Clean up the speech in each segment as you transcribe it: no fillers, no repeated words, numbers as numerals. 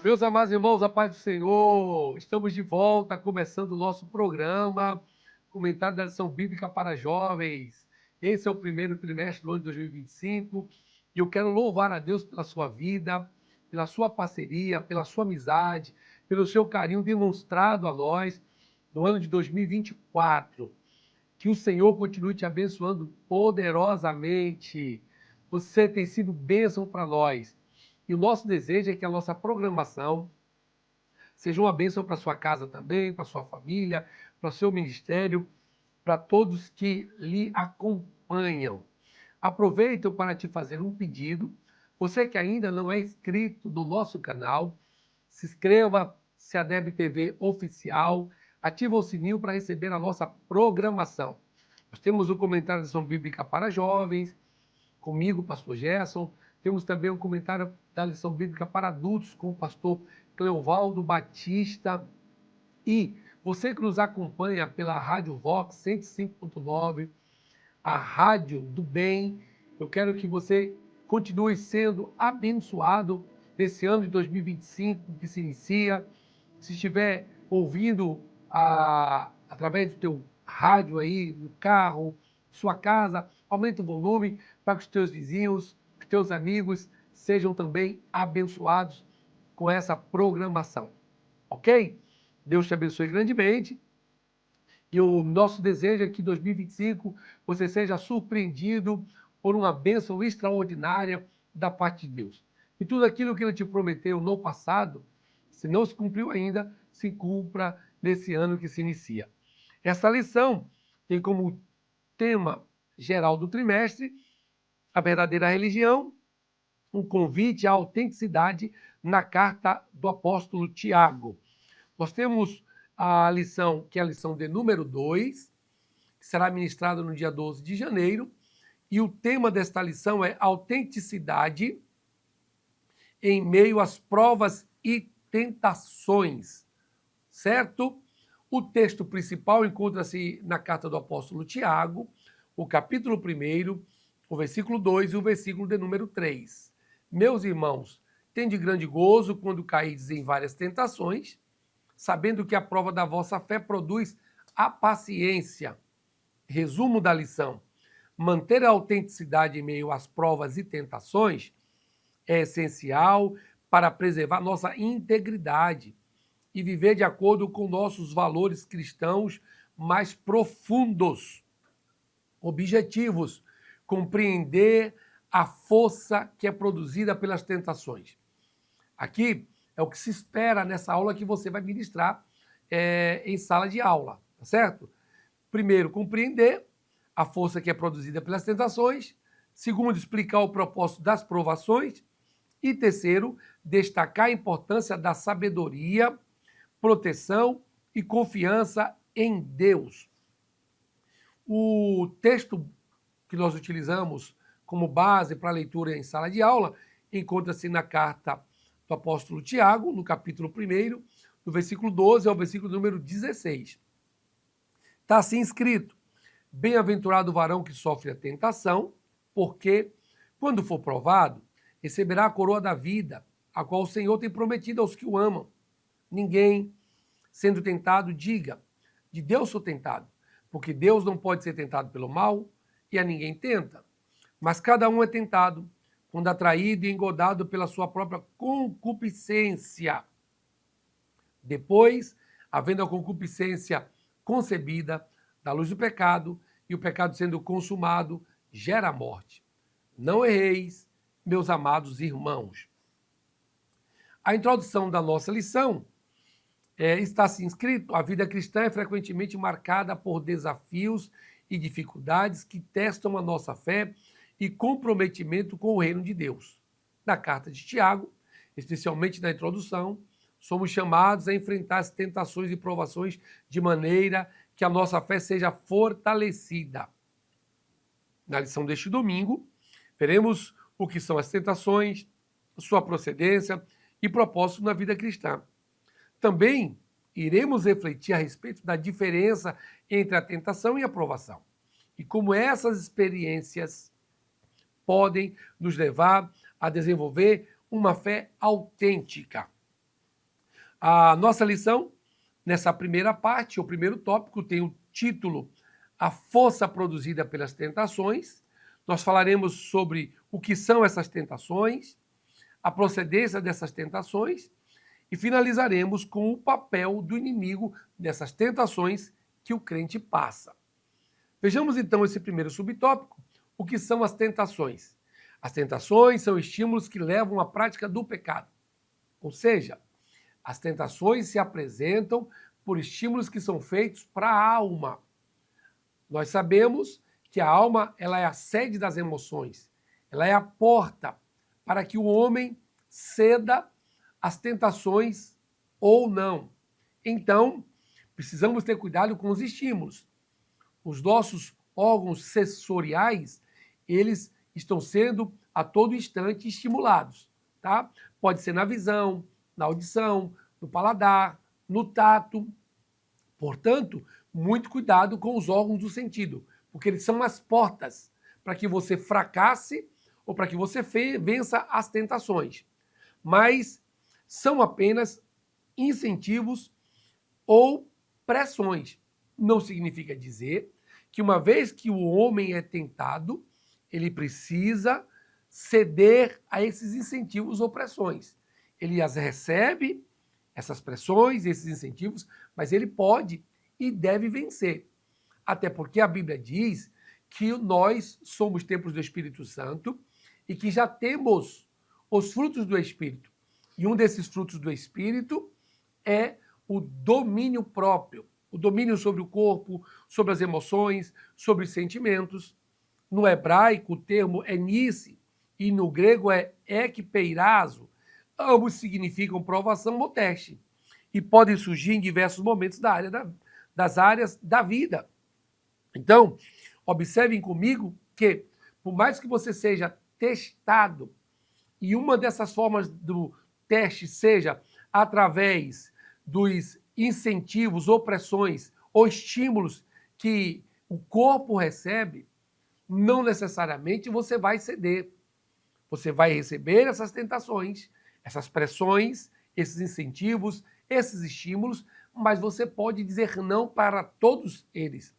Meus amados irmãos, a paz do Senhor, estamos de volta, começando o nosso programa, comentário da lição bíblica para jovens. Esse é o primeiro trimestre do ano de 2025 e eu quero louvar a Deus pela sua vida, pela sua parceria, pela sua amizade, pelo seu carinho demonstrado a nós no ano de 2024. Que o Senhor continue te abençoando poderosamente. Você tem sido bênção para nós. E o nosso desejo é que a nossa programação seja uma bênção para sua casa também, para sua família, para o seu ministério, para todos que lhe acompanham. Aproveito para te fazer um pedido. Você que ainda não é inscrito no nosso canal, se inscreva, se a Deb TV Oficial, ativa o sininho para receber a nossa programação. Nós temos o comentário da lição bíblica para jovens, comigo, pastor Gerson. Temos também um comentário da lição bíblica para adultos com o pastor Cleovaldo Batista. E você que nos acompanha pela Rádio Vox 105.9, a Rádio do Bem, eu quero que você continue sendo abençoado nesse ano de 2025 que se inicia. Se estiver ouvindo através do teu rádio aí, no carro, sua casa, aumenta o volume para que os teus vizinhos, os teus amigos sejam também abençoados com essa programação. Ok? Deus te abençoe grandemente. E o nosso desejo é que em 2025 você seja surpreendido por uma bênção extraordinária da parte de Deus. E tudo aquilo que Ele te prometeu no passado, se não se cumpriu ainda, se cumpra nesse ano que se inicia. Essa lição tem como tema geral do trimestre a verdadeira religião, um convite à autenticidade na carta do apóstolo Tiago. Nós temos a lição, que é a lição de número 2, que será ministrada no dia 12 de janeiro, e o tema desta lição é autenticidade em meio às provas e tentações, certo? O texto principal encontra-se na carta do apóstolo Tiago, o capítulo 1, o versículo 2 e o versículo de número 3. Meus irmãos, tende grande gozo quando caídes em várias tentações, sabendo que a prova da vossa fé produz a paciência. Resumo da lição: manter a autenticidade em meio às provas e tentações é essencial para preservar nossa integridade e viver de acordo com nossos valores cristãos mais profundos. Objetivos: compreender a força que é produzida pelas tentações. Aqui é o que se espera nessa aula que você vai ministrar em sala de aula, tá certo? Primeiro, compreender a força que é produzida pelas tentações. Segundo, explicar o propósito das provações. E terceiro, destacar a importância da sabedoria, proteção e confiança em Deus. O texto que nós utilizamos como base para a leitura em sala de aula encontra-se na carta do apóstolo Tiago, no capítulo 1, do versículo 12 ao versículo número 16. Está assim escrito: bem-aventurado o varão que sofre a tentação, porque, quando for provado, receberá a coroa da vida, a qual o Senhor tem prometido aos que o amam. Ninguém, sendo tentado, diga: de Deus sou tentado, porque Deus não pode ser tentado pelo mal, e a ninguém tenta. Mas cada um é tentado, quando atraído e engodado pela sua própria concupiscência. Depois, havendo a concupiscência concebida, da luz do pecado, e o pecado sendo consumado, gera a morte. Não erreis, meus amados irmãos. A introdução da nossa lição está assim escrito: a vida cristã é frequentemente marcada por desafios e dificuldades que testam a nossa fé e comprometimento com o reino de Deus. Na carta de Tiago, especialmente na introdução, somos chamados a enfrentar as tentações e provações de maneira que a nossa fé seja fortalecida. Na lição deste domingo, veremos o que são as tentações, sua procedência e propósito na vida cristã. Também iremos refletir a respeito da diferença entre a tentação e a provação, e como essas experiências podem nos levar a desenvolver uma fé autêntica. A nossa lição, nessa primeira parte, o primeiro tópico, tem o título A Força Produzida pelas Tentações. Nós falaremos sobre o que são essas tentações, a procedência dessas tentações e finalizaremos com o papel do inimigo dessas tentações que o crente passa. Vejamos então esse primeiro subtópico, o que são as tentações. As tentações são estímulos que levam à prática do pecado. Ou seja, as tentações se apresentam por estímulos que são feitos para a alma. Nós sabemos que a alma ela é a sede das emoções, ela é a porta para que o homem ceda às tentações ou não. Então, precisamos ter cuidado com os estímulos. Os nossos órgãos sensoriais, eles estão sendo a todo instante estimulados, tá? Pode ser na visão, na audição, no paladar, no tato. Portanto, muito cuidado com os órgãos do sentido, porque eles são as portas para que você fracasse ou para que você vença as tentações. Mas são apenas incentivos ou pressões. Não significa dizer que uma vez que o homem é tentado, ele precisa ceder a esses incentivos ou pressões. Ele as recebe, essas pressões, esses incentivos, mas ele pode e deve vencer. Até porque a Bíblia diz que nós somos templos do Espírito Santo e que já temos os frutos do Espírito. E um desses frutos do Espírito é o domínio próprio, o domínio sobre o corpo, sobre as emoções, sobre os sentimentos. No hebraico, o termo é nice e no grego é ekpeirazo. Ambos significam provação ou teste e podem surgir em diversos momentos das áreas da vida. Então, observem comigo que, por mais que você seja testado, e uma dessas formas do teste seja através dos incentivos ou pressões ou estímulos que o corpo recebe, não necessariamente você vai ceder. Você vai receber essas tentações, essas pressões, esses incentivos, esses estímulos, mas você pode dizer não para todos eles.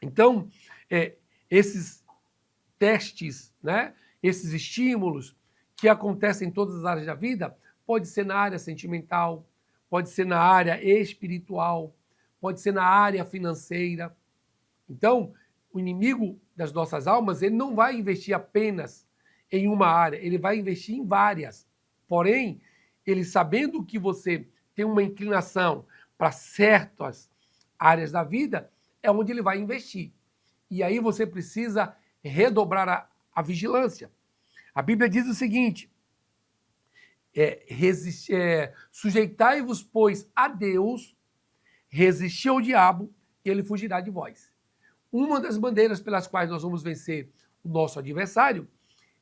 Então, esses testes, né, esses estímulos que acontecem em todas as áreas da vida, pode ser na área sentimental, pode ser na área espiritual, pode ser na área financeira. Então, o inimigo das nossas almas, ele não vai investir apenas em uma área, ele vai investir em várias. Porém, ele sabendo que você tem uma inclinação para certas áreas da vida, é onde ele vai investir. E aí você precisa redobrar a vigilância. A Bíblia diz o seguinte, sujeitai-vos, pois, a Deus, resisti ao diabo, e ele fugirá de vós. Uma das bandeiras pelas quais nós vamos vencer o nosso adversário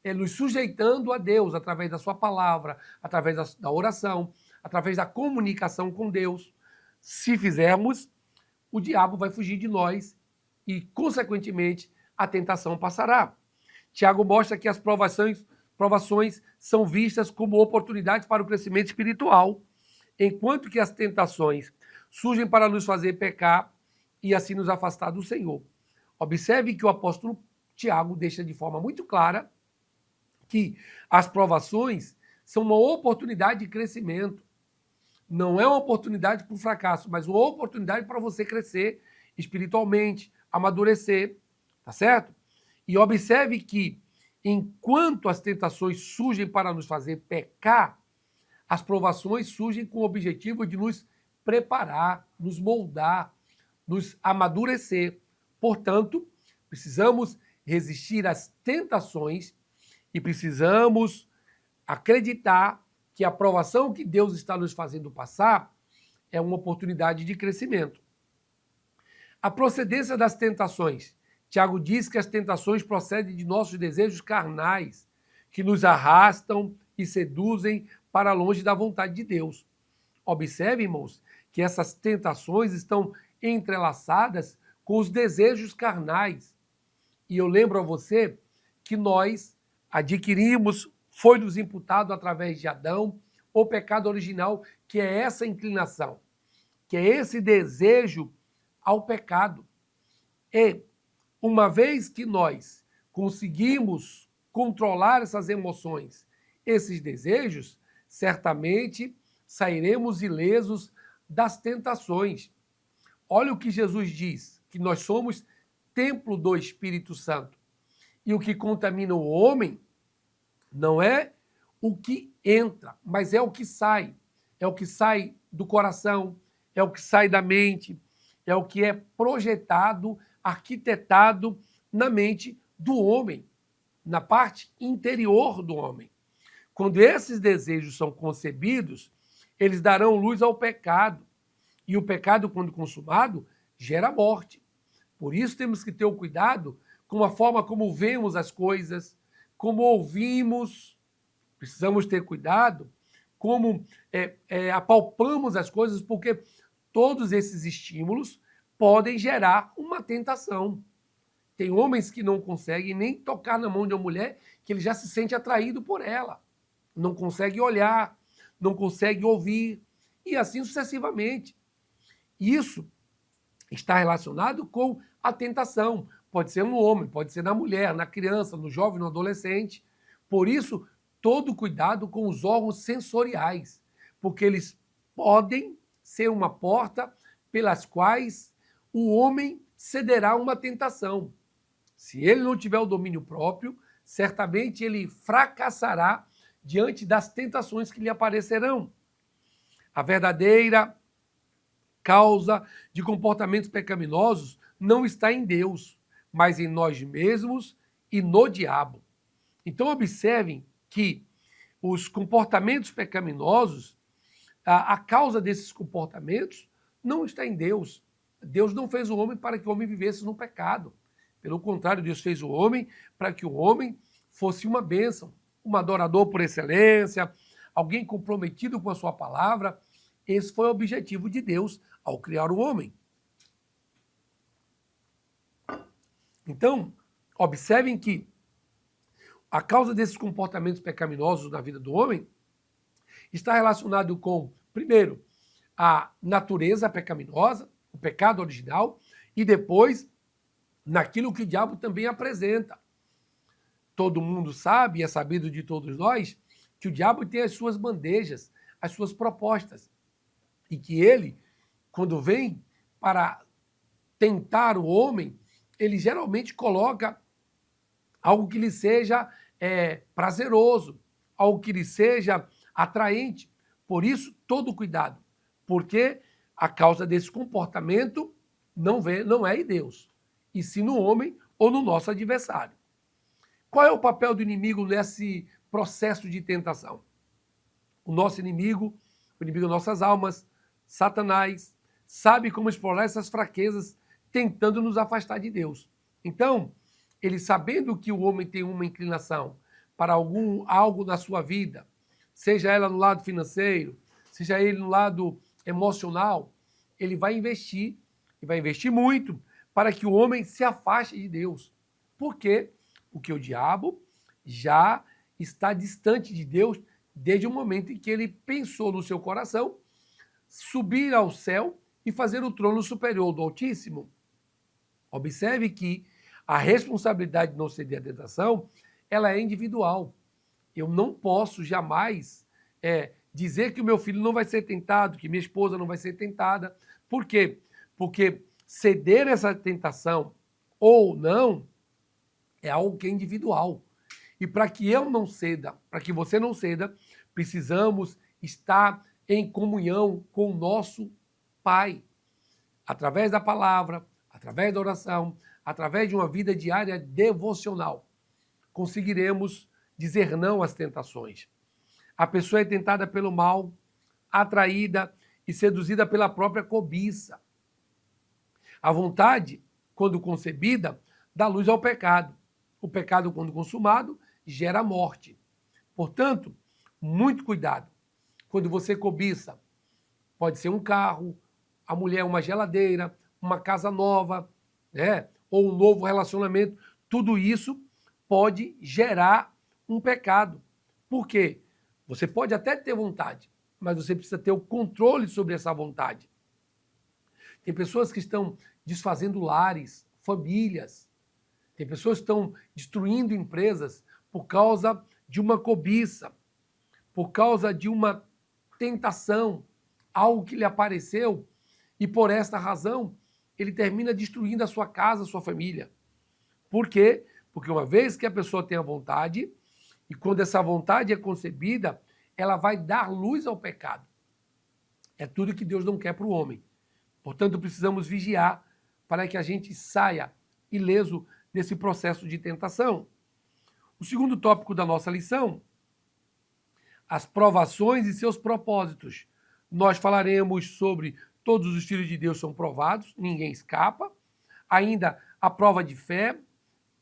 é nos sujeitando a Deus, através da sua palavra, através da oração, através da comunicação com Deus. Se fizermos, o diabo vai fugir de nós e, consequentemente, a tentação passará. Tiago mostra que as provações são vistas como oportunidades para o crescimento espiritual, enquanto que as tentações surgem para nos fazer pecar e assim nos afastar do Senhor. Observe que o apóstolo Tiago deixa de forma muito clara que as provações são uma oportunidade de crescimento. Não é uma oportunidade para o fracasso, mas uma oportunidade para você crescer espiritualmente, amadurecer, tá certo? E observe que, enquanto as tentações surgem para nos fazer pecar, as provações surgem com o objetivo de nos preparar, nos moldar, nos amadurecer. Portanto, precisamos resistir às tentações e precisamos acreditar que a provação que Deus está nos fazendo passar é uma oportunidade de crescimento. A procedência das tentações. Tiago diz que as tentações procedem de nossos desejos carnais, que nos arrastam e seduzem para longe da vontade de Deus. Observe, irmãos, que essas tentações estão entrelaçadas com os desejos carnais. E eu lembro a você que nós adquirimos foi-nos imputado através de Adão o pecado original, que é essa inclinação, que é esse desejo ao pecado. E, uma vez que nós conseguimos controlar essas emoções, esses desejos, certamente sairemos ilesos das tentações. Olha o que Jesus diz, que nós somos templo do Espírito Santo. E o que contamina o homem não é o que entra, mas é o que sai. É o que sai do coração, é o que sai da mente, é o que é projetado, arquitetado na mente do homem, na parte interior do homem. Quando esses desejos são concebidos, eles darão luz ao pecado. E o pecado, quando consumado, gera morte. Por isso temos que ter o cuidado com a forma como vemos as coisas, como ouvimos. Precisamos ter cuidado como apalpamos as coisas, porque todos esses estímulos podem gerar uma tentação. Tem homens que não conseguem nem tocar na mão de uma mulher que ele já se sente atraído por ela. Não consegue olhar, não consegue ouvir, e assim sucessivamente. Isso está relacionado com a tentação. Pode ser no homem, pode ser na mulher, na criança, no jovem, no adolescente. Por isso, todo cuidado com os órgãos sensoriais, porque eles podem ser uma porta pelas quais o homem cederá a uma tentação. Se ele não tiver o domínio próprio, certamente ele fracassará diante das tentações que lhe aparecerão. A verdadeira causa de comportamentos pecaminosos não está em Deus, mas em nós mesmos e no diabo. Então, observem que os comportamentos pecaminosos, a causa desses comportamentos não está em Deus. Deus não fez o homem para que o homem vivesse no pecado. Pelo contrário, Deus fez o homem para que o homem fosse uma bênção, um adorador por excelência, alguém comprometido com a sua palavra. Esse foi o objetivo de Deus ao criar o homem. Então, observem que a causa desses comportamentos pecaminosos na vida do homem está relacionado com, primeiro, a natureza pecaminosa, o pecado original, e depois, naquilo que o diabo também apresenta. Todo mundo sabe, e é sabido de todos nós, que o diabo tem as suas bandejas, as suas propostas, e que ele, quando vem para tentar o homem, ele geralmente coloca algo que lhe seja prazeroso, algo que lhe seja atraente. Por isso, todo cuidado, porque a causa desse comportamento não é em Deus, e sim no homem ou no nosso adversário. Qual é o papel do inimigo nesse processo de tentação? O nosso inimigo, o inimigo das nossas almas, Satanás, sabe como explorar essas fraquezas, tentando nos afastar de Deus. Então, ele sabendo que o homem tem uma inclinação para algo na sua vida, seja ela no lado financeiro, seja ele no lado emocional, ele vai investir, e vai investir muito, para que o homem se afaste de Deus. Por quê? Porque o diabo já está distante de Deus desde o momento em que ele pensou no seu coração subir ao céu e fazer o trono superior do Altíssimo. Observe que a responsabilidade de não ceder à tentação, ela é individual. Eu não posso jamais dizer que o meu filho não vai ser tentado, que minha esposa não vai ser tentada. Por quê? Porque ceder essa tentação ou não é algo que é individual. E para que eu não ceda, para que você não ceda, precisamos estar em comunhão com o nosso Pai. Através da palavra, através da oração, através de uma vida diária devocional, conseguiremos dizer não às tentações. A pessoa é tentada pelo mal, atraída e seduzida pela própria cobiça. A vontade, quando concebida, dá luz ao pecado. O pecado, quando consumado, gera morte. Portanto, muito cuidado. Quando você cobiça, pode ser um carro, a mulher uma geladeira, uma casa nova, ou um novo relacionamento. Tudo isso pode gerar um pecado. Por quê? Você pode até ter vontade, mas você precisa ter o controle sobre essa vontade. Tem pessoas que estão desfazendo lares, famílias. Tem pessoas que estão destruindo empresas por causa de uma cobiça, por causa de uma tentação, algo que lhe apareceu, e por esta razão ele termina destruindo a sua casa, a sua família. Por quê? Porque uma vez que a pessoa tem a vontade, e quando essa vontade é concebida, ela vai dar luz ao pecado. É tudo que Deus não quer para o homem. Portanto, precisamos vigiar para que a gente saia ileso desse processo de tentação. O segundo tópico da nossa lição, as provações e seus propósitos. Nós falaremos sobre todos os filhos de Deus são provados, ninguém escapa. Ainda a prova de fé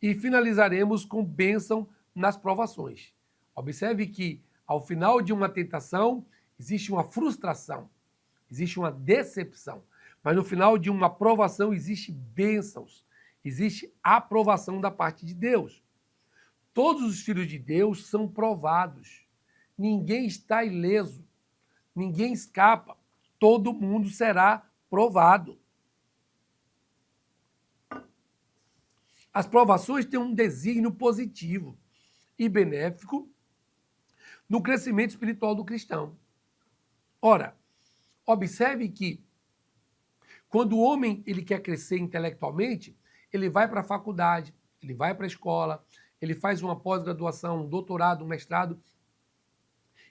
e finalizaremos com bênção nas provações. Observe que ao final de uma tentação existe uma frustração, existe uma decepção, mas no final de uma provação existe bênçãos, existe aprovação da parte de Deus. Todos os filhos de Deus são provados. Ninguém está ileso, ninguém escapa. Todo mundo será provado. As provações têm um desígnio positivo e benéfico no crescimento espiritual do cristão. Ora, observe que quando o homem ele quer crescer intelectualmente, ele vai para a faculdade, ele vai para a escola, ele faz uma pós-graduação, um doutorado, um mestrado,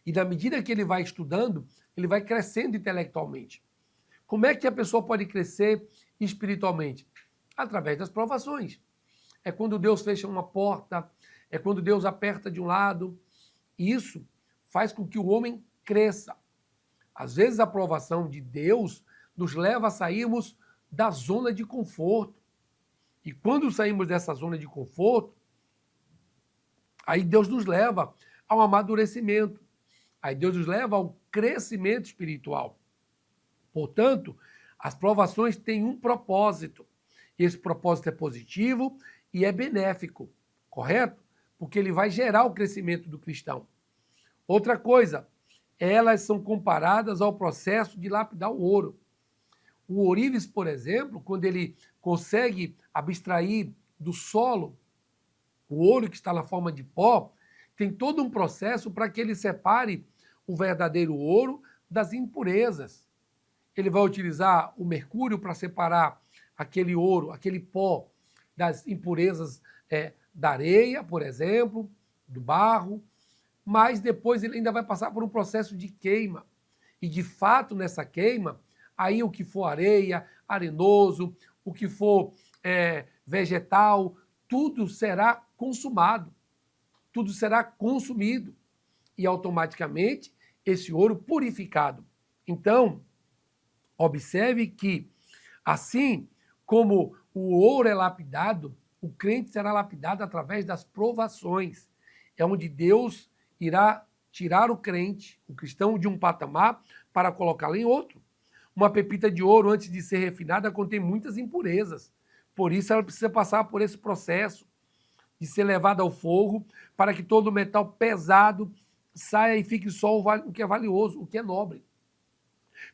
e na medida que ele vai estudando, ele vai crescendo intelectualmente. Como é que a pessoa pode crescer espiritualmente? Através das provações. É quando Deus fecha uma porta, é quando Deus aperta de um lado. Isso faz com que o homem cresça. Às vezes a aprovação de Deus nos leva a sairmos da zona de conforto. E quando saímos dessa zona de conforto, aí Deus nos leva ao amadurecimento. Aí Deus nos leva ao crescimento espiritual. Portanto, as provações têm um propósito. Esse propósito é positivo e é benéfico, correto? Porque ele vai gerar o crescimento do cristão. Outra coisa, elas são comparadas ao processo de lapidar o ouro. O ourives, por exemplo, quando ele consegue abstrair do solo o ouro que está na forma de pó, tem todo um processo para que ele separe o verdadeiro ouro das impurezas. Ele vai utilizar o mercúrio para separar aquele ouro, aquele pó, das impurezas da areia, por exemplo, do barro, mas depois ele ainda vai passar por um processo de queima. E, de fato, nessa queima, aí o que for areia, arenoso, o que for vegetal, tudo será consumado, tudo será consumido e automaticamente esse ouro purificado. Então, observe que, assim como o ouro é lapidado, o crente será lapidado através das provações. É onde Deus irá tirar o crente, o cristão, de um patamar para colocá-lo em outro. Uma pepita de ouro, antes de ser refinada, contém muitas impurezas. Por isso, ela precisa passar por esse processo de ser levada ao fogo, para que todo o metal pesado saia e fique só o que é valioso, o que é nobre.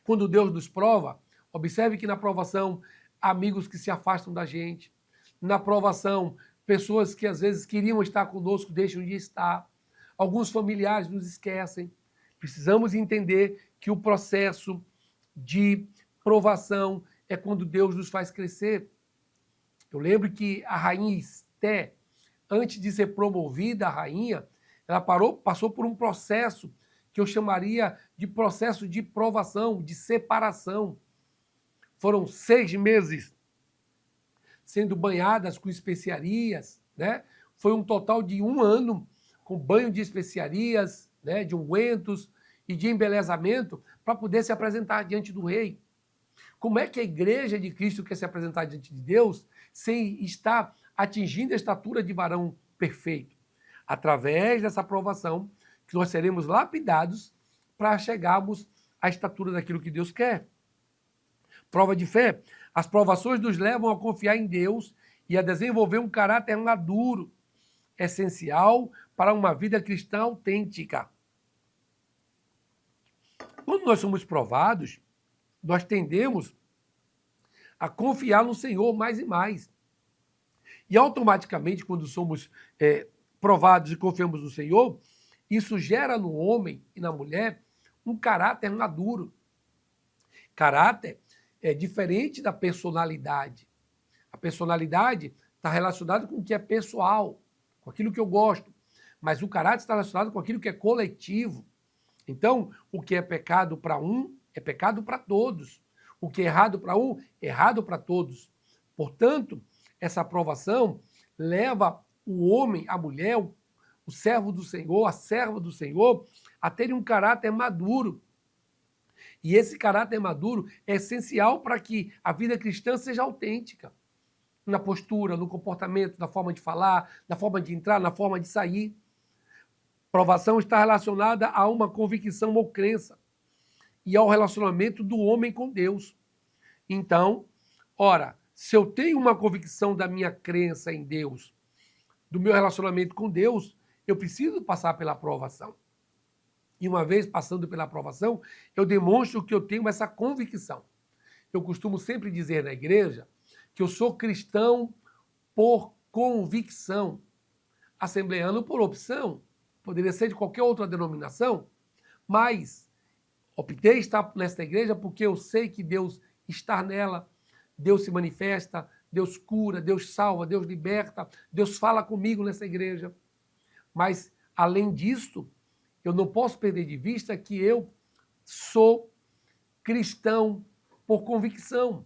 Quando Deus nos prova, observe que na provação, amigos que se afastam da gente, na provação, pessoas que às vezes queriam estar conosco deixam de estar, alguns familiares nos esquecem. Precisamos entender que o processo de provação é quando Deus nos faz crescer. Eu lembro que a rainha Esté, antes de ser promovida a rainha, ela passou por um processo que eu chamaria de processo de provação, de separação. Foram 6 meses sendo banhadas com especiarias, né? Foi um total de 1 ano com banho de especiarias, né? De ungüentos e de embelezamento para poder se apresentar diante do rei. Como é que a igreja de Cristo quer se apresentar diante de Deus sem estar atingindo a estatura de varão perfeito? Através dessa aprovação que nós seremos lapidados para chegarmos à estatura daquilo que Deus quer. Prova de fé. As provações nos levam a confiar em Deus e a desenvolver um caráter maduro, essencial para uma vida cristã autêntica. Quando nós somos provados, nós tendemos a confiar no Senhor mais e mais. E automaticamente, quando somos provados e confiamos no Senhor, isso gera no homem e na mulher um caráter maduro. Caráter é diferente da personalidade. A personalidade está relacionada com o que é pessoal, com aquilo que eu gosto. Mas o caráter está relacionado com aquilo que é coletivo. Então, o que é pecado para um, é pecado para todos. O que é errado para um, é errado para todos. Portanto, essa aprovação leva o homem, a mulher, o servo do Senhor, a serva do Senhor, a terem um caráter maduro. E esse caráter maduro é essencial para que a vida cristã seja autêntica. Na postura, no comportamento, na forma de falar, na forma de entrar, na forma de sair. Provação está relacionada a uma convicção ou crença e ao relacionamento do homem com Deus. Então, ora, se eu tenho uma convicção da minha crença em Deus, do meu relacionamento com Deus, eu preciso passar pela provação. E uma vez passando pela provação, eu demonstro que eu tenho essa convicção. Eu costumo sempre dizer na igreja que eu sou cristão por convicção, assembleano por opção, poderia ser de qualquer outra denominação, mas optei estar nesta igreja porque eu sei que Deus está nela, Deus se manifesta, Deus cura, Deus salva, Deus liberta, Deus fala comigo nessa igreja. Mas, além disso, eu não posso perder de vista que eu sou cristão por convicção.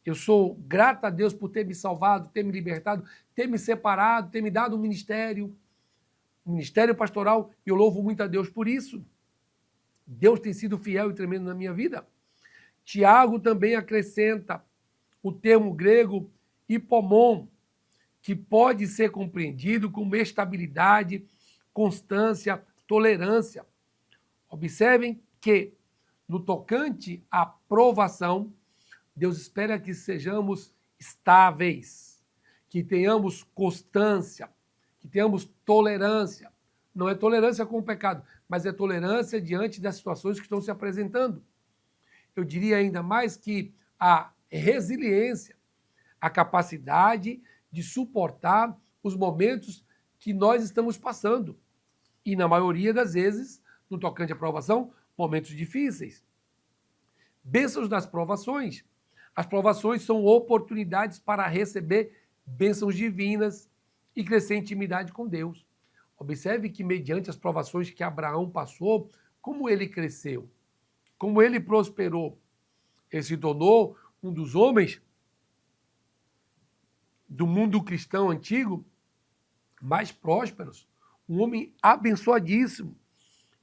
Eu sou grato a Deus por ter me salvado, ter me libertado, ter me separado, ter me dado um ministério pastoral, e eu louvo muito a Deus por isso. Deus tem sido fiel e tremendo na minha vida. Tiago também acrescenta o termo grego hipomon, que pode ser compreendido como estabilidade, constância, tolerância. Observem que, no tocante à provação, Deus espera que sejamos estáveis, que tenhamos constância, que tenhamos tolerância. Não é tolerância com o pecado, mas é tolerância diante das situações que estão se apresentando. Eu diria ainda mais que a resiliência, a capacidade de suportar os momentos que nós estamos passando. E, na maioria das vezes, no tocante à provação, momentos difíceis. Bênçãos das provações. As provações são oportunidades para receber bênçãos divinas e crescer em intimidade com Deus. Observe que, mediante as provações que Abraão passou, como ele cresceu, como ele prosperou. Ele se tornou um dos homens do mundo cristão antigo mais prósperos, um homem abençoadíssimo.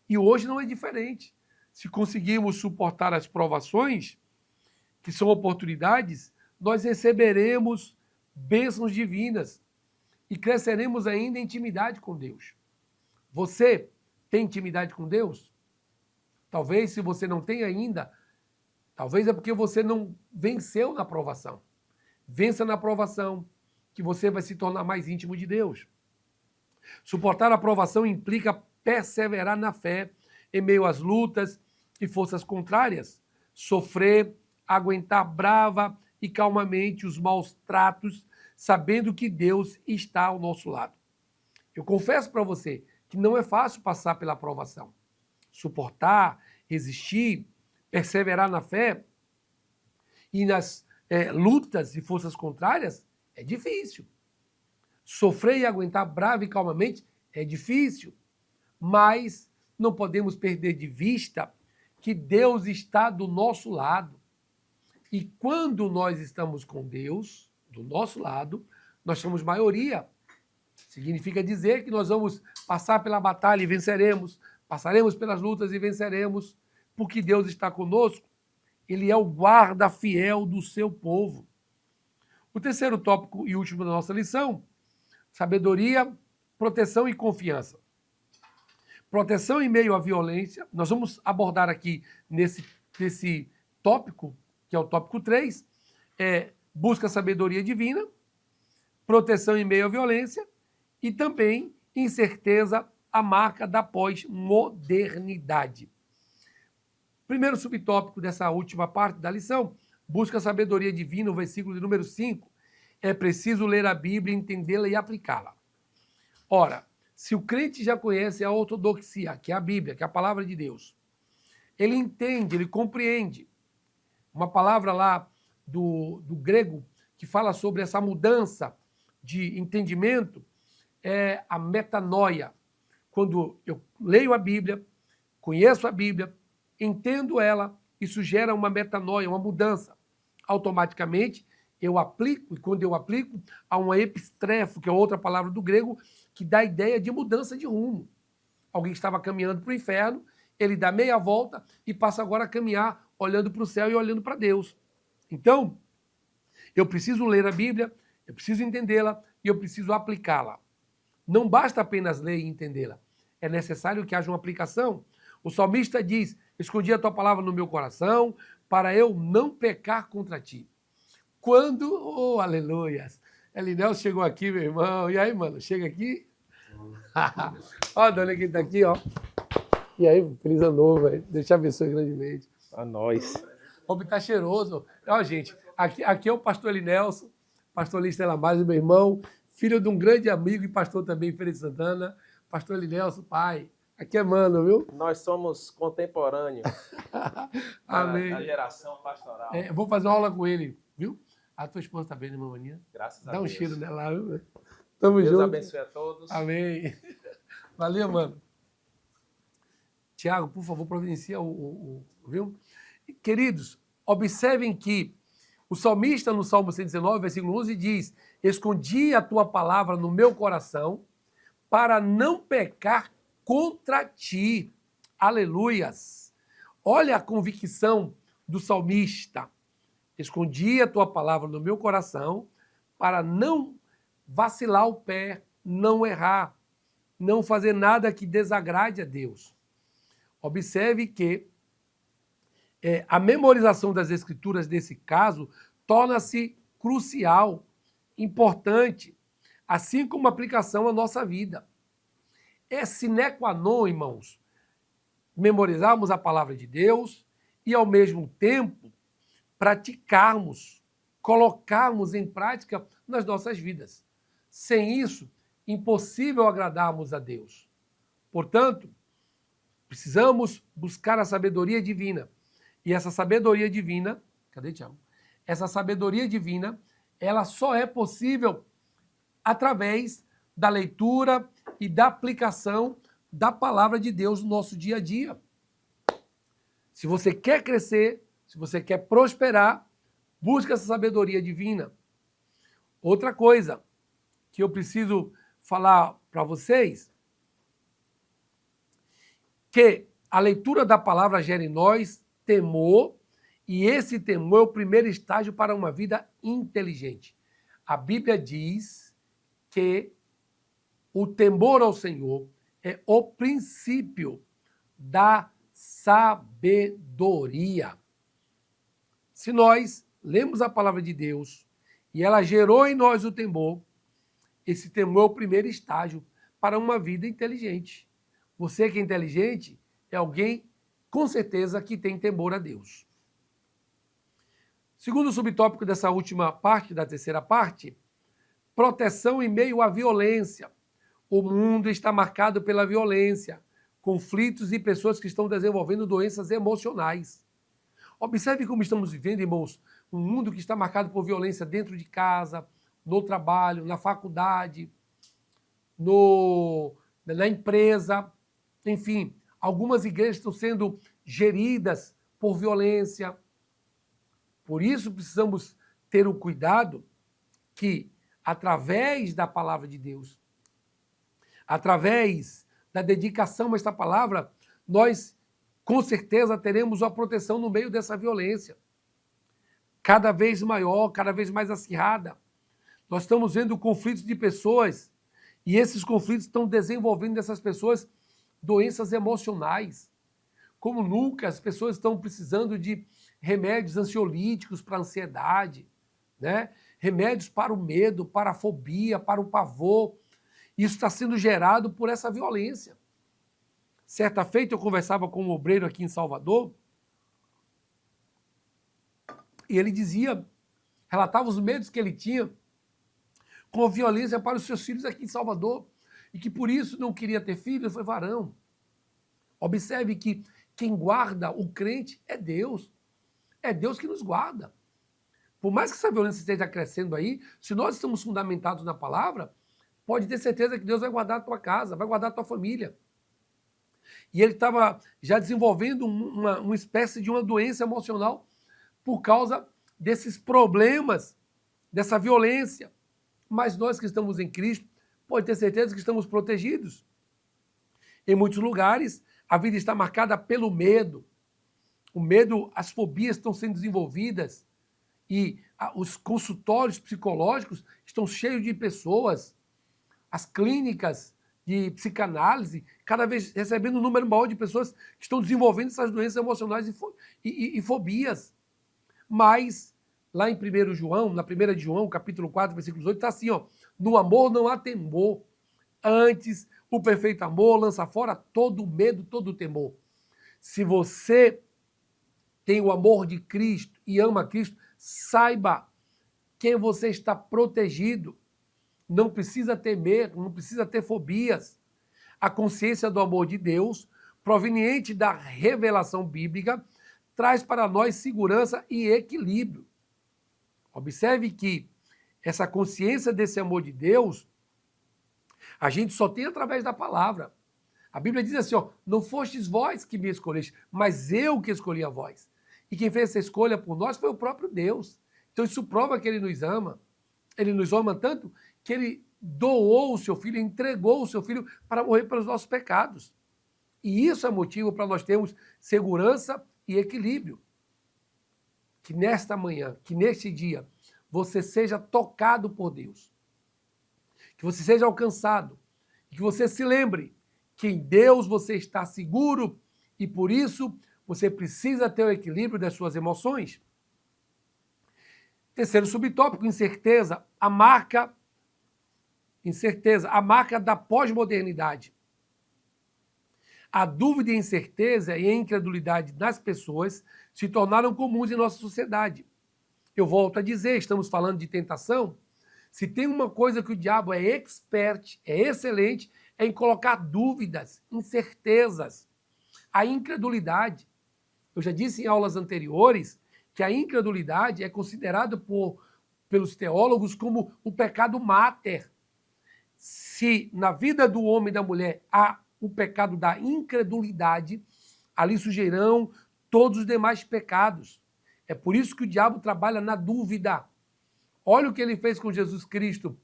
E hoje não é diferente. Se conseguirmos suportar as provações, que são oportunidades, nós receberemos bênçãos divinas e cresceremos ainda em intimidade com Deus. Você tem intimidade com Deus? Talvez, se você não tem ainda, talvez é porque você não venceu na provação. Vença na provação, que você vai se tornar mais íntimo de Deus. Suportar a provação implica perseverar na fé em meio às lutas e forças contrárias, sofrer, aguentar brava e calmamente os maus tratos, sabendo que Deus está ao nosso lado. Eu confesso para você que não é fácil passar pela provação. Suportar, resistir, perseverar na fé e nas lutas e forças contrárias é difícil. Sofrer e aguentar bravo e calmamente é difícil, mas não podemos perder de vista que Deus está do nosso lado. E quando nós estamos com Deus, do nosso lado, nós somos maioria. Significa dizer que nós vamos passar pela batalha e venceremos, passaremos pelas lutas e venceremos, porque Deus está conosco. Ele é o guarda fiel do seu povo. O terceiro tópico e último da nossa lição: sabedoria, proteção e confiança. Proteção em meio à violência. Nós vamos abordar aqui nesse tópico, que é o tópico 3, busca sabedoria divina, proteção em meio à violência e também incerteza, a marca da pós-modernidade. Primeiro subtópico dessa última parte da lição, busca a sabedoria divina, o versículo de número 5. É preciso ler a Bíblia, entendê-la e aplicá-la. Ora, se o crente já conhece a ortodoxia, que é a Bíblia, que é a palavra de Deus, ele entende, ele compreende. Uma palavra lá do grego que fala sobre essa mudança de entendimento é a metanoia. Quando eu leio a Bíblia, conheço a Bíblia, entendo ela, isso gera uma metanoia, uma mudança. Automaticamente, eu aplico, e quando eu aplico, há uma epistrefo, que é outra palavra do grego, que dá a ideia de mudança de rumo. Alguém estava caminhando para o inferno, ele dá meia volta e passa agora a caminhar olhando para o céu e olhando para Deus. Então, eu preciso ler a Bíblia, eu preciso entendê-la e eu preciso aplicá-la. Não basta apenas ler e entendê-la. É necessário que haja uma aplicação. O salmista diz, escondi a tua palavra no meu coração para eu não pecar contra ti. Quando, oh, aleluias, Elinel chegou aqui, meu irmão. E aí, mano, chega aqui. Ó, a dona que tá aqui, ó. E aí, feliz ano novo, velho. Deus te abençoe grandemente. A nós. O homem tá cheiroso. Ó, gente, aqui é o pastor Elinelson, pastor Listela Mais, meu irmão, filho de um grande amigo e pastor também, Feira de Santana. Pastor Elinelson, pai. Aqui é mano, viu? Nós somos contemporâneos. Amém. Da geração pastoral. Vou fazer uma aula com ele, viu? A tua esposa tá bem, irmã Maninha? Graças a Deus. Dá um Deus. cheiro nela, viu? Tamo Deus junto. abençoe a todos. Amém. Valeu, mano. Tiago, por favor, providencia viu? Queridos, observem que o salmista, no Salmo 119, versículo 11, diz: escondi a tua palavra no meu coração para não pecar contra ti. Aleluias. Olha a convicção do salmista. Escondi a tua palavra no meu coração para não vacilar o pé, não errar, não fazer nada que desagrade a Deus. Observe que a memorização das Escrituras, nesse caso, torna-se crucial, importante, assim como a aplicação à nossa vida. É sine qua non, irmãos, memorizarmos a palavra de Deus e, ao mesmo tempo, praticarmos, colocarmos em prática nas nossas vidas. Sem isso, impossível agradarmos a Deus. Portanto, precisamos buscar a sabedoria divina. E essa sabedoria divina, cadê, Tiago? Essa sabedoria divina, ela só é possível através da leitura e da aplicação da palavra de Deus no nosso dia a dia. Se você quer crescer, se você quer prosperar, busque essa sabedoria divina. Outra coisa que eu preciso falar para vocês, que a leitura da palavra gera em nós temor, e esse temor é o primeiro estágio para uma vida inteligente. A Bíblia diz que o temor ao Senhor é o princípio da sabedoria. Se nós lemos a palavra de Deus e ela gerou em nós o temor, esse temor é o primeiro estágio para uma vida inteligente. Você que é inteligente é alguém, com certeza, que tem temor a Deus. Segundo subtópico dessa última parte, da terceira parte, proteção em meio à violência. O mundo está marcado pela violência, conflitos e pessoas que estão desenvolvendo doenças emocionais. Observe como estamos vivendo, irmãos, um mundo que está marcado por violência dentro de casa, no trabalho, na faculdade, na empresa, enfim. Algumas igrejas estão sendo geridas por violência. Por isso, precisamos ter o cuidado que, através da palavra de Deus, através da dedicação a esta palavra, nós, com certeza, teremos uma proteção no meio dessa violência. Cada vez maior, cada vez mais acirrada. Nós estamos vendo conflitos de pessoas e esses conflitos estão desenvolvendo nessas pessoas doenças emocionais. Como nunca, as pessoas estão precisando de remédios ansiolíticos para a ansiedade, né? Remédios para o medo, para a fobia, para o pavor. Isso está sendo gerado por essa violência. Certa feita eu conversava com um obreiro aqui em Salvador e ele dizia, relatava os medos que ele tinha com a violência para os seus filhos aqui em Salvador e que por isso não queria ter filho. Ele foi varão. Observe que quem guarda o crente é Deus. É Deus que nos guarda. Por mais que essa violência esteja crescendo aí, se nós estamos fundamentados na palavra, pode ter certeza que Deus vai guardar a tua casa, vai guardar a tua família. E ele estava já desenvolvendo uma espécie de uma doença emocional por causa desses problemas, dessa violência. Mas nós que estamos em Cristo, pode ter certeza que estamos protegidos. Em muitos lugares, a vida está marcada pelo medo. O medo, as fobias estão sendo desenvolvidas e os consultórios psicológicos estão cheios de pessoas. As clínicas de psicanálise, cada vez recebendo um número maior de pessoas que estão desenvolvendo essas doenças emocionais e fobias. Mas, lá em 1 João, na 1 de João, capítulo 4, versículo 8, está assim, ó, no amor não há temor, antes o perfeito amor lança fora todo o medo, todo o temor. Se você tem o amor de Cristo e ama Cristo, saiba que você está protegido. Não precisa temer, não precisa ter fobias. A consciência do amor de Deus, proveniente da revelação bíblica, traz para nós segurança e equilíbrio. Observe que essa consciência desse amor de Deus, a gente só tem através da palavra. A Bíblia diz assim, ó, não fostes vós que me escolheste, mas eu que escolhi a vós. E quem fez essa escolha por nós foi o próprio Deus. Então isso prova que ele nos ama. Ele nos ama tanto que ele doou o seu filho, entregou o seu filho para morrer pelos nossos pecados. E isso é motivo para nós termos segurança e equilíbrio. Que nesta manhã, que neste dia, você seja tocado por Deus. Que você seja alcançado. Que você se lembre que em Deus você está seguro e por isso você precisa ter o equilíbrio das suas emoções. Terceiro subtópico, incerteza, a marca da pós-modernidade. A dúvida e a incerteza e a incredulidade das pessoas se tornaram comuns em nossa sociedade. Eu volto a dizer, estamos falando de tentação. Se tem uma coisa que o diabo é expert, é excelente, é em colocar dúvidas, incertezas, a incredulidade. Eu já disse em aulas anteriores que a incredulidade é considerada pelos teólogos como o pecado máter. Se na vida do homem e da mulher há o pecado da incredulidade, ali surgirão todos os demais pecados. É por isso que o diabo trabalha na dúvida. Olha o que ele fez com Jesus Cristo.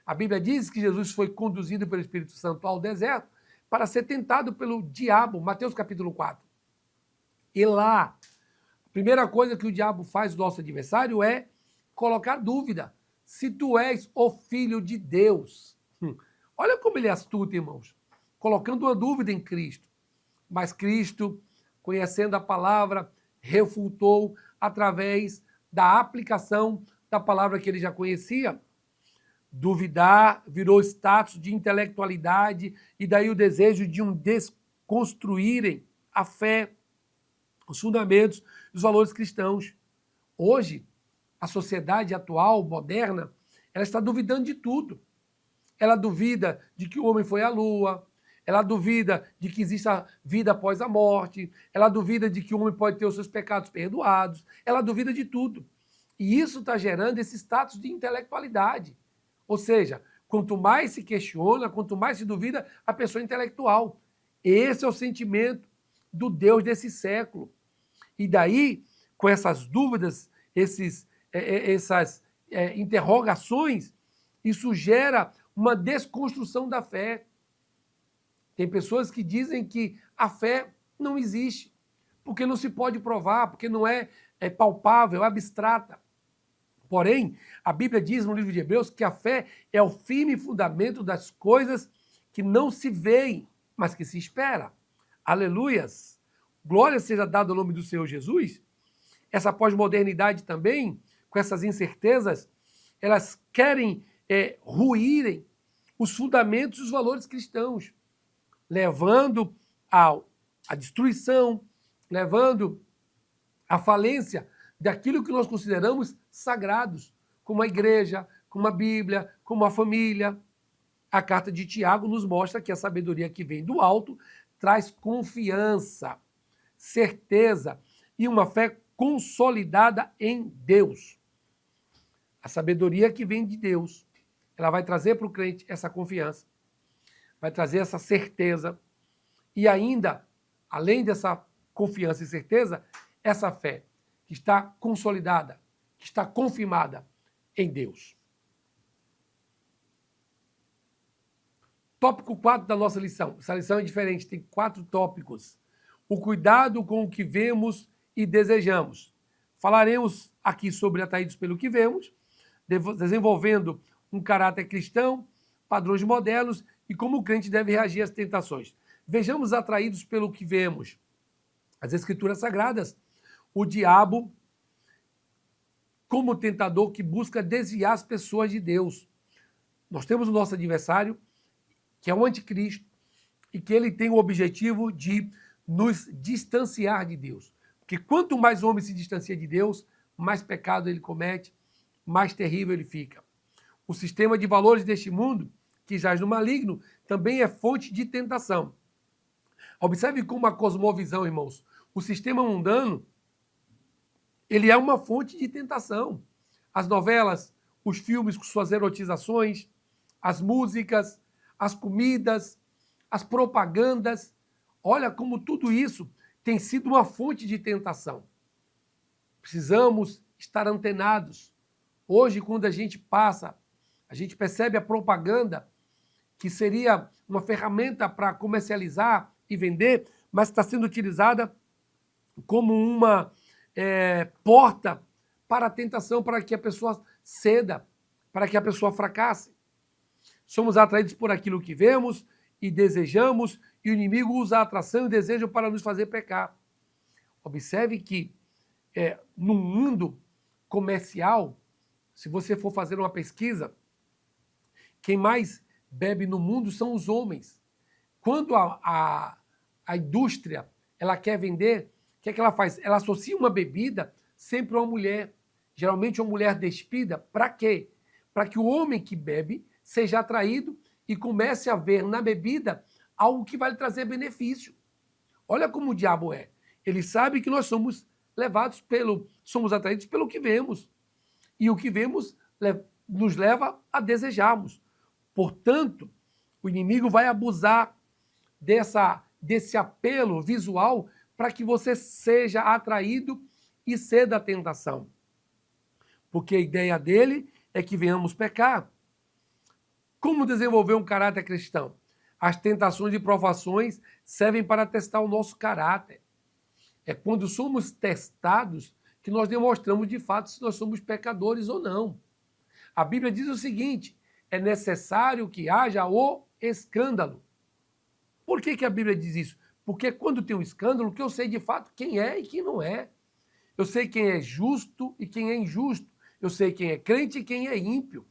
A Bíblia diz que Jesus foi conduzido pelo Espírito Santo ao deserto para ser tentado pelo diabo, Mateus capítulo 4. E lá, a primeira coisa que o diabo faz do nosso adversário é colocar dúvida. Se tu és o filho de Deus. Olha como ele é astuto, irmãos. Colocando uma dúvida em Cristo. Mas Cristo, conhecendo a palavra, refutou através da aplicação da palavra que ele já conhecia. Duvidar virou status de intelectualidade e daí o desejo de desconstruírem a fé, os fundamentos, os valores cristãos. Hoje, a sociedade atual, moderna, ela está duvidando de tudo. Ela duvida de que o homem foi à lua, ela duvida de que existe a vida após a morte, ela duvida de que o homem pode ter os seus pecados perdoados, ela duvida de tudo. E isso está gerando esse status de intelectualidade. Ou seja, quanto mais se questiona, quanto mais se duvida, a pessoa é intelectual. Esse é o sentimento do Deus desse século. E daí, com essas dúvidas, essas interrogações, isso gera uma desconstrução da fé. Tem pessoas que dizem que a fé não existe, porque não se pode provar, porque não é palpável, é abstrata. Porém, a Bíblia diz no livro de Hebreus que a fé é o firme fundamento das coisas que não se veem, mas que se espera. Aleluias! Glória seja dada ao nome do Senhor Jesus. Essa pós-modernidade também, com essas incertezas, elas querem ruírem os fundamentos e os valores cristãos, levando à destruição, levando à falência daquilo que nós consideramos sagrados, como a igreja, como a Bíblia, como a família. A carta de Tiago nos mostra que a sabedoria que vem do alto traz confiança, certeza e uma fé consolidada em Deus. A sabedoria que vem de Deus, ela vai trazer para o crente essa confiança, vai trazer essa certeza e ainda, além dessa confiança e certeza, essa fé que está consolidada, que está confirmada em Deus. Tópico 4 da nossa lição. Essa lição é diferente, tem 4 tópicos. O cuidado com o que vemos e desejamos. Falaremos aqui sobre atraídos pelo que vemos, desenvolvendo um caráter cristão, padrões modernos e como o crente deve reagir às tentações. Vejamos atraídos pelo que vemos. As Escrituras Sagradas, o diabo como tentador que busca desviar as pessoas de Deus. Nós temos o nosso adversário, que é o anticristo, e que ele tem o objetivo de nos distanciar de Deus. Porque quanto mais o homem se distancia de Deus, mais pecado ele comete, mais terrível ele fica. O sistema de valores deste mundo, que jaz no maligno, também é fonte de tentação. Observe como a cosmovisão, irmãos, o sistema mundano, ele é uma fonte de tentação. As novelas, os filmes com suas erotizações, as músicas, as comidas, as propagandas. Olha como tudo isso tem sido uma fonte de tentação. Precisamos estar antenados. Hoje, quando a gente percebe a propaganda, que seria uma ferramenta para comercializar e vender, mas está sendo utilizada como uma porta para a tentação, para que a pessoa ceda, para que a pessoa fracasse. Somos atraídos por aquilo que vemos e desejamos, e o inimigo usa a atração e o desejo para nos fazer pecar. Observe que no mundo comercial, se você for fazer uma pesquisa, quem mais bebe no mundo são os homens. Quando a indústria ela quer vender, o que é que ela faz? Ela associa uma bebida sempre a uma mulher, geralmente uma mulher despida. Para quê? Para que o homem que bebe seja atraído e comece a ver na bebida algo que vai lhe trazer benefício. Olha como o diabo é. Ele sabe que nós somos somos atraídos pelo que vemos. E o que vemos nos leva a desejarmos. Portanto, o inimigo vai abusar desse apelo visual para que você seja atraído e ceda à tentação. Porque a ideia dele é que venhamos pecar. Como desenvolver um caráter cristão? As tentações e provações servem para testar o nosso caráter. É quando somos testados que nós demonstramos de fato se nós somos pecadores ou não. A Bíblia diz o seguinte: é necessário que haja o escândalo. Por que a Bíblia diz isso? Porque quando tem um escândalo, que eu sei de fato quem é e quem não é. Eu sei quem é justo e quem é injusto. Eu sei quem é crente e quem é ímpio.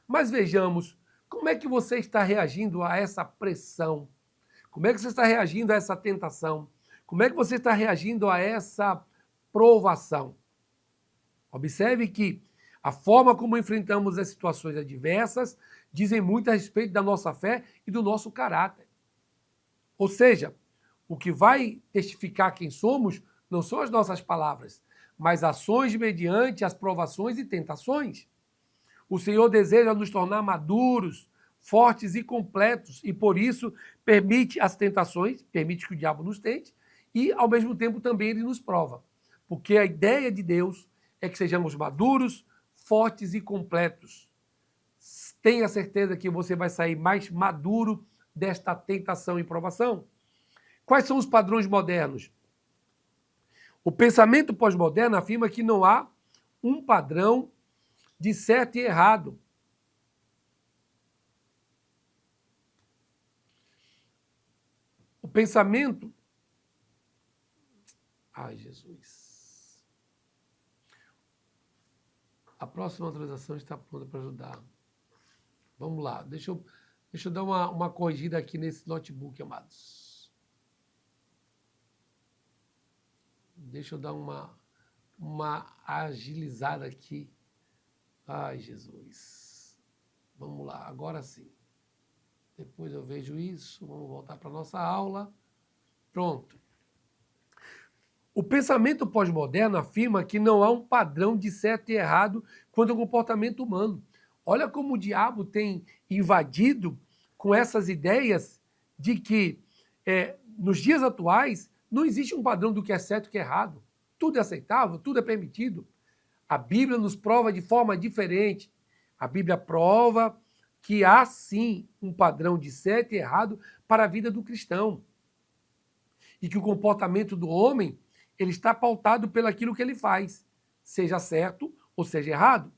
Mas vejamos, como é que você está reagindo a essa pressão? Como é que você está reagindo a essa tentação? Como é que você está reagindo a essa provação? Observe que a forma como enfrentamos as situações adversas dizem muito a respeito da nossa fé e do nosso caráter. Ou seja, o que vai testificar quem somos não são as nossas palavras, mas ações mediante as provações e tentações. O Senhor deseja nos tornar maduros, fortes e completos, e por isso permite as tentações, permite que o diabo nos tente, e ao mesmo tempo também ele nos prova. Porque a ideia de Deus é que sejamos maduros, fortes e completos. Tenha certeza que você vai sair mais maduro desta tentação e provação. Quais são os padrões modernos? O pensamento pós-moderno afirma que não há um padrão de certo e errado. O pensamento... Ai, Jesus. A próxima atualização está pronta para ajudar. Vamos lá. Deixa eu dar uma corrigida aqui nesse notebook, amados. Deixa eu dar uma agilizada aqui. Ai, Jesus. Vamos lá, agora sim. Depois eu vejo isso. Vamos voltar para a nossa aula. Pronto. O pensamento pós-moderno afirma que não há um padrão de certo e errado quanto ao comportamento humano. Olha como o diabo tem invadido com essas ideias de que nos dias atuais não existe um padrão do que é certo e o que é errado. Tudo é aceitável, tudo é permitido. A Bíblia nos prova de forma diferente. A Bíblia prova que há sim um padrão de certo e errado para a vida do cristão. E que o comportamento do homem ele está pautado pelaquilo que ele faz, seja certo ou seja errado.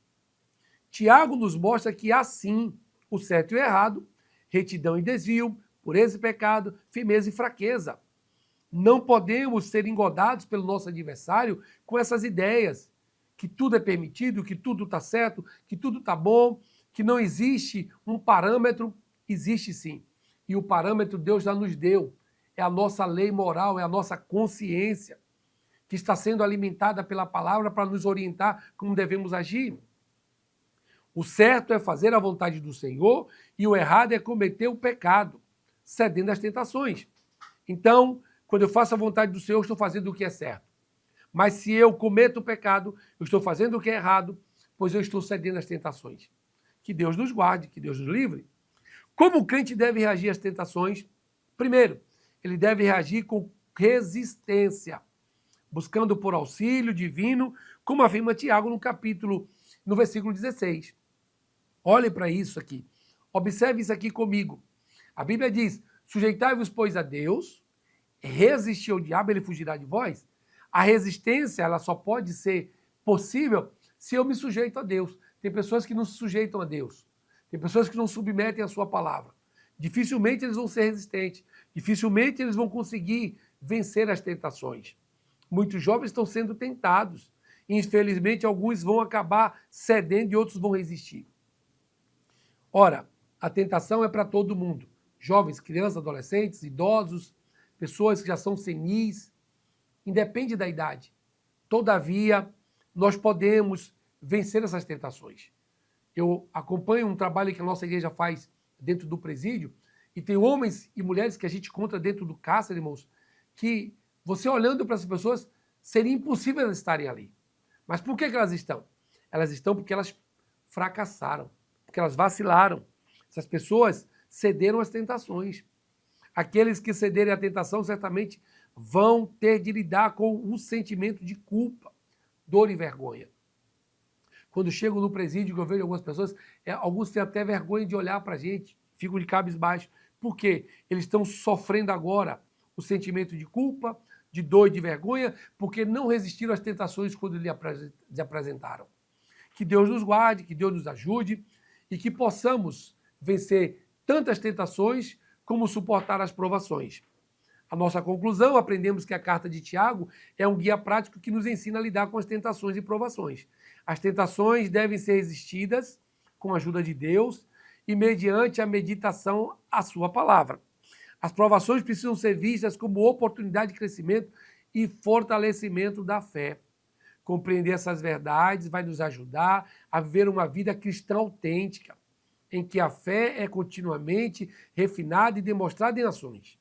Tiago nos mostra que há sim o certo e o errado, retidão e desvio, pureza e pecado, firmeza e fraqueza. Não podemos ser engodados pelo nosso adversário com essas ideias, que tudo é permitido, que tudo está certo, que tudo está bom, que não existe um parâmetro. Existe sim. E o parâmetro Deus já nos deu. É a nossa lei moral, é a nossa consciência, que está sendo alimentada pela palavra para nos orientar como devemos agir. O certo é fazer a vontade do Senhor e o errado é cometer o pecado, cedendo às tentações. Então, quando eu faço a vontade do Senhor, eu estou fazendo o que é certo. Mas se eu cometo o pecado, eu estou fazendo o que é errado, pois eu estou cedendo às tentações. Que Deus nos guarde, que Deus nos livre. Como o crente deve reagir às tentações? Primeiro, ele deve reagir com resistência, buscando por auxílio divino, como afirma Tiago no versículo 16. Olhem para isso aqui. Observe isso aqui comigo. A Bíblia diz, sujeitai-vos, pois, a Deus, resistir ao diabo, ele fugirá de vós. A resistência, ela só pode ser possível se eu me sujeito a Deus. Tem pessoas que não se sujeitam a Deus. Tem pessoas que não submetem a sua palavra. Dificilmente eles vão ser resistentes. Dificilmente eles vão conseguir vencer as tentações. Muitos jovens estão sendo tentados. Infelizmente, alguns vão acabar cedendo e outros vão resistir. Ora, a tentação é para todo mundo. Jovens, crianças, adolescentes, idosos, pessoas que já são senis, independe da idade. Todavia, nós podemos vencer essas tentações. Eu acompanho um trabalho que a nossa igreja faz dentro do presídio e tem homens e mulheres que a gente encontra dentro do cárcere, irmãos, que você olhando para essas pessoas, seria impossível elas estarem ali. Mas por que elas estão? Elas estão porque elas fracassaram, porque elas vacilaram. Essas pessoas cederam às tentações. Aqueles que cederem à tentação certamente vão ter de lidar com um sentimento de culpa, dor e vergonha. Quando chego no presídio, eu vejo algumas pessoas, alguns têm até vergonha de olhar para a gente, ficam de cabisbaixo. Por quê? Eles estão sofrendo agora o sentimento de culpa, de dor e de vergonha, porque não resistiram às tentações quando lhe apresentaram. Que Deus nos guarde, que Deus nos ajude e que possamos vencer tantas tentações como suportar as provações. A nossa conclusão, aprendemos que a carta de Tiago é um guia prático que nos ensina a lidar com as tentações e provações. As tentações devem ser resistidas com a ajuda de Deus e mediante a meditação à sua palavra. As provações precisam ser vistas como oportunidade de crescimento e fortalecimento da fé. Compreender essas verdades vai nos ajudar a viver uma vida cristã autêntica, em que a fé é continuamente refinada e demonstrada em ações.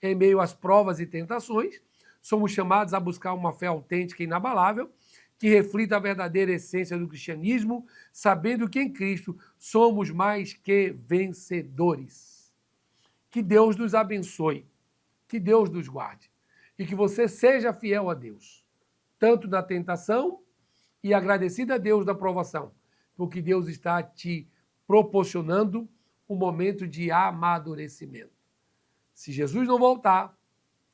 Em meio às provas e tentações, somos chamados a buscar uma fé autêntica e inabalável, que reflita a verdadeira essência do cristianismo, sabendo que em Cristo somos mais que vencedores. Que Deus nos abençoe, que Deus nos guarde e que você seja fiel a Deus, tanto na tentação e agradecido a Deus da provação, porque Deus está te proporcionando um momento de amadurecimento. Se Jesus não voltar,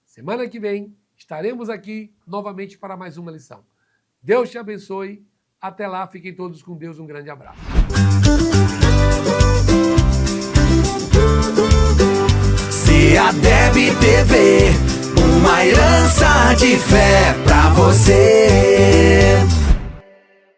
semana que vem estaremos aqui novamente para mais uma lição. Deus te abençoe. Até lá, fiquem todos com Deus. Um grande abraço. CEADEB TV, uma herança de fé pra você.